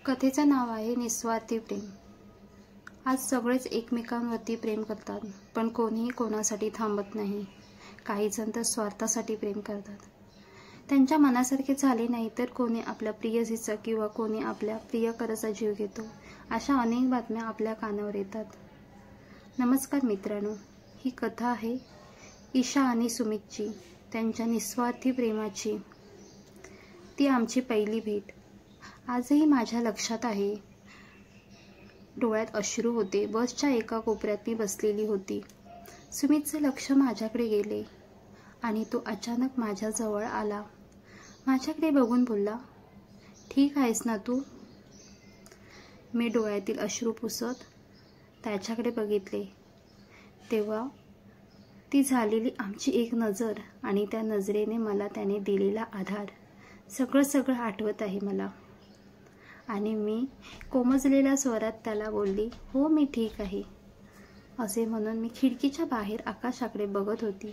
कथेचं नाव आहे निस्वार्थी प्रेम। आज सगळेच एकमेकांवरती प्रेम करतात, पण कोणीही कोणासाठी थांबत नाही। काही जण तर स्वार्थासाठी प्रेम करतात। त्यांच्या मनासारखे झाले नाही तर कोणी आपल्या प्रियसीचा किंवा कोणी आपल्या प्रियकराचा जीव घेतो। अशा अनेक बातम्या आपल्या कानावर येतात। नमस्कार मित्रांनो, ही कथा आहे ईशा आणि सुमितची, त्यांच्या निस्वार्थी प्रेमाची। ती आमची पहिली भेट आजही माझ्या लक्षात आहे। डोळ्यात अश्रू होते। बसच्या एका कोपऱ्यात मी बसलेली होती। सुमितचे लक्ष माझ्याकडे गेले आणि तो अचानक माझ्या जवळ आला। माझ्याकडे बघून बोलला, ठीक आहेस ना तू? मी डोळ्यातील अश्रू पुसत त्याच्याकडे बघितले। तेव्हा ती झालेली आमची एक नजर आणि त्या नजरेने मला त्याने दिलेला आधार सगळं आठवत आहे मला। आणि मी कोमजलेल्या स्वरात त्याला बोलली, हो मी ठीक आहे असे म्हणून मी खिडकीच्या बाहेर आकाशाकडे बघत होती।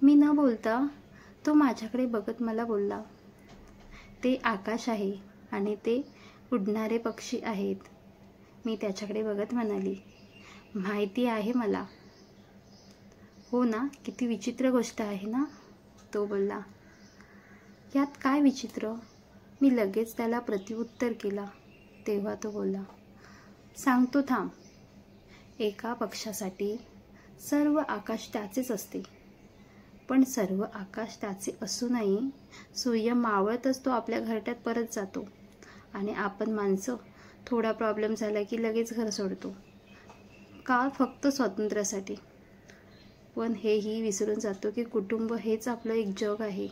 मी न बोलता तो माझ्याकडे बघत मला बोलला, ते आकाश आहे आणि ते उडणारे पक्षी आहेत। मी त्याच्याकडे बघत म्हणाली, माहिती आहे मला। हो ना, किती विचित्र गोष्ट आहे ना? तो बोलला, यात काय विचित्र? मी लगेच त्याला प्रत्युत्तर केला। तेव्हा तो बोलला, सांगतो थांब। एका पक्षासाठी सर्व आकाश त्याचेच असते, पण सर्व आकाश त्याचे असूनही सूर्य मावळतच तो आपल्या घरट्यात परत जातो आणि आपण माणसं थोडा प्रॉब्लेम झाला की लगेच घर सोडतो, का? फक्त स्वातंत्र्यासाठी। पण हेही विसरून जातो की कुटुंब हेच आपलं एक जग आहे।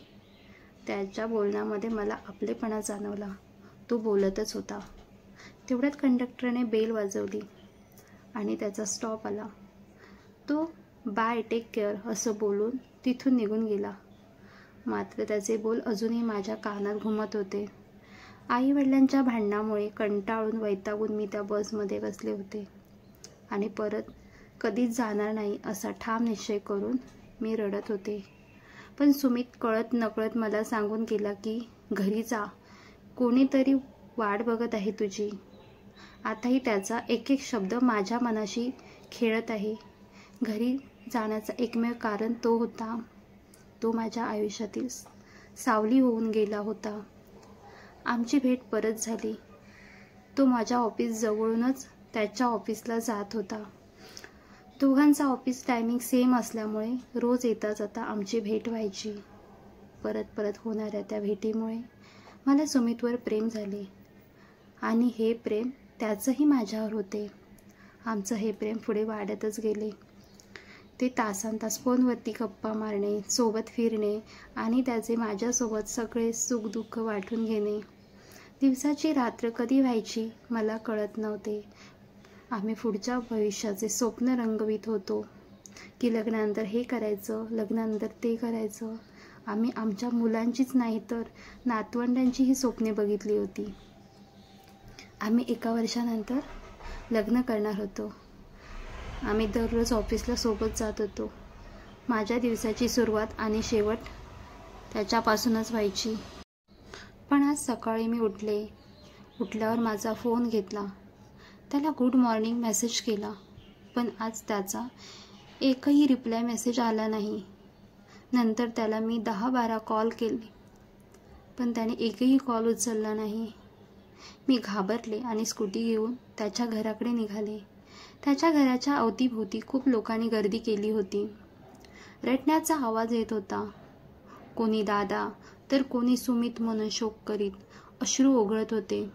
त्याच्या बोलण्यामध्ये मला आपलेपणा जाणवला। तो बोलतच होता। तेवढ्यात कंडक्टरने बेल वाजवली आणि त्याचा स्टॉप आला। तो बाय, टेक केअर असं बोलून तिथून निघून गेला। मात्र त्याचे बोल अजूनही माझ्या कानात घुमत होते। आई वडिलांच्या भांडणामुळे कंटाळून वैतागून मी त्या बसमध्ये बसले होते आणि परत कधीच जाणार नाही असा ठाम निश्चय करून मी रडत होते। पण सुमित कळत नकळत मला सांगून गेला की घरी जा, कोणीतरी वाट बघत आहे तुझी। आताही त्याचा एक एक शब्द माझ्या मनाशी खेळत आहे। घरी जाण्याचा एकमेव कारण तो होता। तो माझ्या आयुष्यातील सावली होऊन गेला होता। आमची भेट परत झाली। तो माझ्या ऑफिस जवळूनच त्याच्या ऑफिसला जात होता। दोघांचा ऑफिस टायमिंग सेम असल्यामुळे रोज येता जाता आमची भेट व्हायची। परत होणाऱ्या त्या भेटीमुळे मला सुमितवर प्रेम झाले आणि हे प्रेम त्याचंही माझ्यावर होते। आमचं हे प्रेम पुढे वाढतच गेले। ते तासनतास फोनवरती गप्पा मारणे, सोबत फिरणे आणि त्याचे माझ्यासोबत सगळे सुखदुःख वाटून घेणे। दिवसाची रात्र कधी व्हायची मला कळत नव्हते। आम्ही पुढच्या भविष्याचे स्वप्न रंगवीत होतो की लग्नानंतर हे करायचं, लग्नानंतर ते करायचं। आम्ही आमच्या मुलांचीच नाही तर नातवंडांचीही स्वप्ने बघितली होती। आम्ही 1 वर्षानंतर लग्न करणार होतो। आम्ही दररोज ऑफिसला सोबत जात होतो। माझ्या दिवसाची सुरुवात आणि शेवट त्याच्यापासूनच व्हायची। पण आज सकाळी मी उठल्यावर माझा फोन घेतला, त्याला गुड मॉर्निंग मेसेज केला, पण आज त्याचा एकही रिप्लाय मेसेज आला नाही। नंतर त्याला मी 10-12 कॉल केले, पण त्याने एकही कॉल उचलला नाही। मी घाबरले आणि स्कूटी घेऊन त्याच्या घराकडे निघाले। त्याच्या घराच्या अवतीभोवती खूप लोकांनी गर्दी केली होती। रडण्याचा आवाज येत होता। कोणी दादा तर कोणी सुमित म्हणून शोक करीत अश्रू ओघळत होते।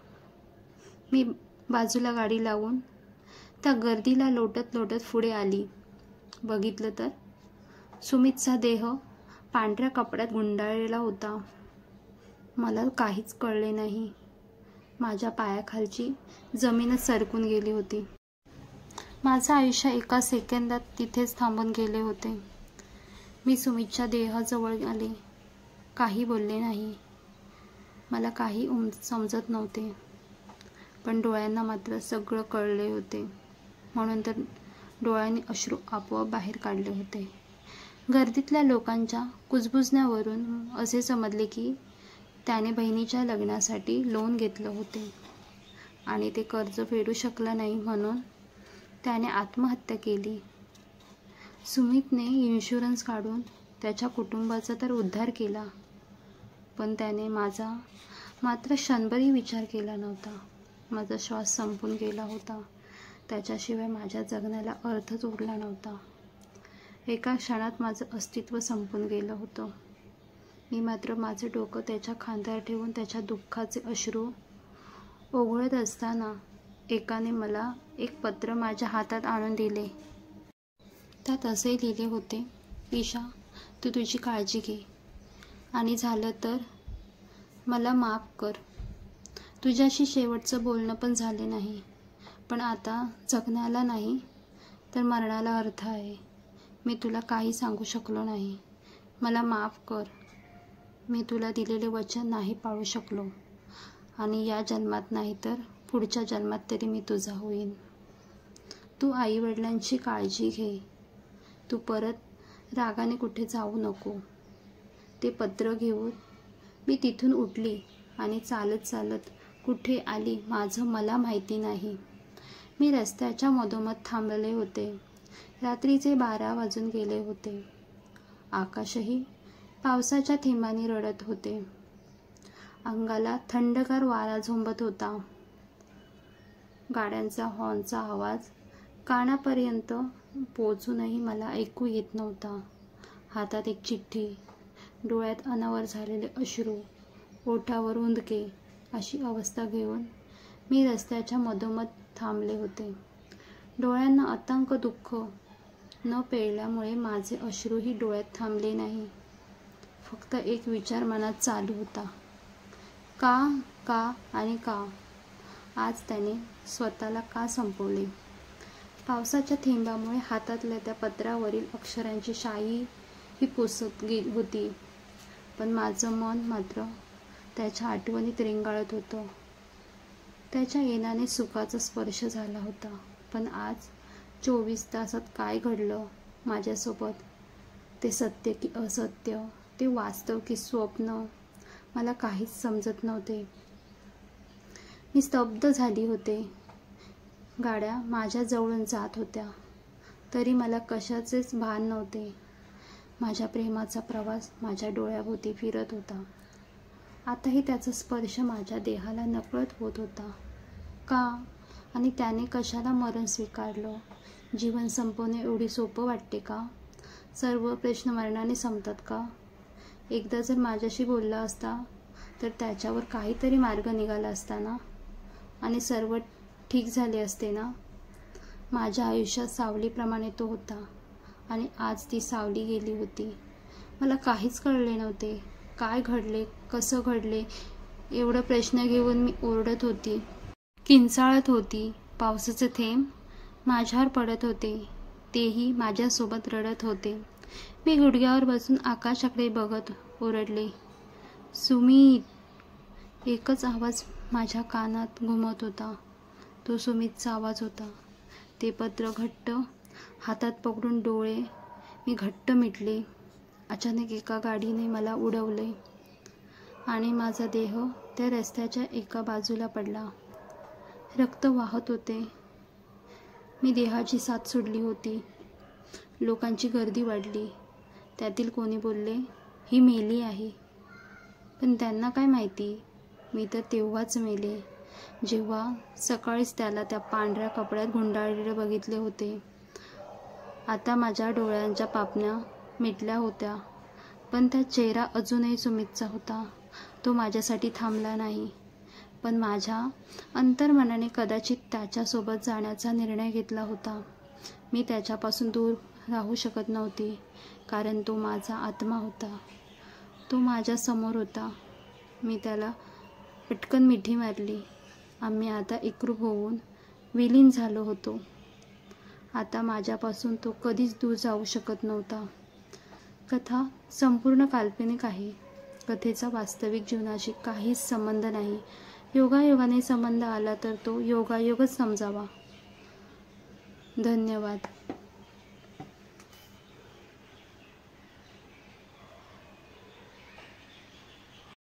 मी बाजूला गाडी लावून त्या गर्दीला लोटत पुढे आली। बघितलं तर सुमितचा देह पांढऱ्या कपड्यात गुंडाळलेला होता। मला काहीच कळले नाही। माझ्या पायाखालची जमीनच सरकून गेली होती। माझं आयुष्य एका सेकंदात तिथेच थांबून गेले होते। मी सुमितच्या देहाजवळ आले, काही बोलले नाही। मला काही समजत नव्हते, पण डोळ्यांना मात्र सगळं कळले होते, म्हणून तर डोळ्यांनी अश्रू आपोआप बाहेर काढले होते। गर्दीतल्या लोकांच्या कुजबुजण्यावरून असे समजले की त्याने बहिणीच्या लग्नासाठी लोन घेतलं होते। आणि ते कर्ज फेडू शकला नाही म्हणून त्याने आत्महत्या केली. सुमितने इन्शुरन्स काढून त्याच्या कुटुंबाचा तर उद्धार केला, पण त्याने माझा मात्र क्षणभरही विचार केला नव्हता. माझा श्वास संपून गेला होता. त्याच्याशिवाय माझ्या जगण्याला अर्थच उरला नव्हता. एका क्षणात माझं अस्तित्व संपून गेलं होतं. मी मात्र माझं डोकं त्याच्या खांद्यावर ठेवून त्याच्या दुःखाचे अश्रू ओघळत असताना एकाने मला एक पत्र माझ्या हातात आणून दिले. त्यात असे लिहिले होते, ईशा, तू तुझी काळजी घे आणि झालं तर मला माफ कर. तुझ्याशी शेवटचं बोलणं पण झाले नाही, पण आता जगण्याला नाही तर मरणाला अर्थ आहे. मी तुला काही सांगू शकलो नाही. मला माफ कर. मी तुला दिलेले वचन नाही पाळू शकलो आणि या जन्मात नाही तर पुढच्या जन्मात तरी मी तुझा होईन. तू आईवडिलांची काळजी घे. तू परत रागाने कुठे जाऊ नको. ते पत्र घेऊन मी तिथून उठली आणि चालत चालत कुठे आली माझं मला माहिती नाही. मी रस्त्याच्या मधोमध थांबले होते. रात्रीचे 12 वाजून गेले होते. आकाशही पावसाच्या थेंबांनी रडत होते. अंगाला थंडगार वारा झोंबत होता. गाड्यांचा हॉर्नचा आवाज कानापर्यंत पोहोचूनही मला ऐकू येत नव्हता. हातात एक चिठ्ठी, डोळ्यात अनावर झालेले अश्रू, ओठावर उंदके अशी अवस्था घेऊन मी रस्त्याच्या मधोमध थांबले होते. डोळ्यांना अतंक दुःख न पेळल्यामुळे माझे अश्रूही डोळ्यात थांबले नाही. फक्त एक विचार मनात चालू होता, का आणि का? आज त्याने स्वतःला का संपवले? पावसाच्या थेंबामुळे हातातल्या त्या पत्रावरील अक्षरांची शाई ही पुसत होती, पण माझं मन मात्र त्याच्या आठवणीत रेंगाळत होतं. त्याच्या येण्याने सुखाचा स्पर्श झाला होता, पण आज 24 तासात काय घडलं माझ्यासोबत? ते सत्य की असत्य, ते वास्तव की स्वप्न, मला काहीच समजत नव्हते. मी स्तब्ध झाली होते. गाड्या माझ्या जवळून जात होत्या, तरी मला कशाचेच भान नव्हते. माझ्या प्रेमाचा प्रवास माझ्या डोळ्याभोवती फिरत होता. आताही त्याचा स्पर्श माझ्या देहाला नकळत होत होता. का आणि त्याने कशाला मरण स्वीकारलं? जीवन संपवणे एवढी सोपं वाटते का? सर्व प्रश्न मरणाने संपतात का? एकदा जर माझ्याशी बोलला असता तर त्याच्यावर काहीतरी मार्ग निघाला असता ना, आणि सर्व ठीक झाले असते ना. माझ्या आयुष्यात सावलीप्रमाणे तो होता आणि आज ती सावली गेली होती. मला काहीच कळले नव्हते. काय घडले, कसं घडले, एवढं प्रश्न घेऊन मी ओरडत होती, किंचाळत होती. पावसाचे थेंब माझ्यावर पडत होते, तेही माझ्यासोबत रडत होते. मी गुडघ्यावर बसून आकाशाकडे बघत ओरडले, सुमित. एकच आवाज माझ्या कानात घुमत होता. तो सुमितचा आवाज होता. ते पत्र घट्ट हातात पकडून डोळे मी घट्ट मिटले. अचानक एका गाडीने मला उडवले आणि माझा देह त्या रस्त्याच्या एका बाजूला पडला. रक्त वाहत होते. मी देहाची साथ सोडली होती. लोकांची गर्दी वाढली. त्यातील कोणी बोलले, ही मेली आहे. पण त्यांना काय माहिती, मी तर तेव्हाच मेले जेव्हा सकाळीच त्याला त्या पांढऱ्या कपड्यात गुंडाळलेले बघितले होते. आता माझ्या डोळ्यांच्या पापण्या मिटल्या होत्या, पण त्या चेहरा अजूनही सुमितचा होता. तो माझ्यासाठी थांबला नाही, पण माझ्या अंतर्मनाने कदाचित त्याच्यासोबत जाण्याचा निर्णय घेतला होता. मी त्याच्यापासून दूर राहू शकत नव्हती, कारण तो माझा आत्मा होता. तो माझ्या समोर होता. मी त्याला पटकन मिठी मारली. आम्ही आता एकरूप होऊन विलीन झालो होतो. आता माझ्यापासून तो कधीच दूर जाऊ शकत नव्हता. कथा संपूर्ण काल्पनिक आहे. कथेचा वास्तविक जीवनाशी काहीच संबंध नाही. योगायोगाने संबंध आला तर तो योगायोगच समजावा. धन्यवाद.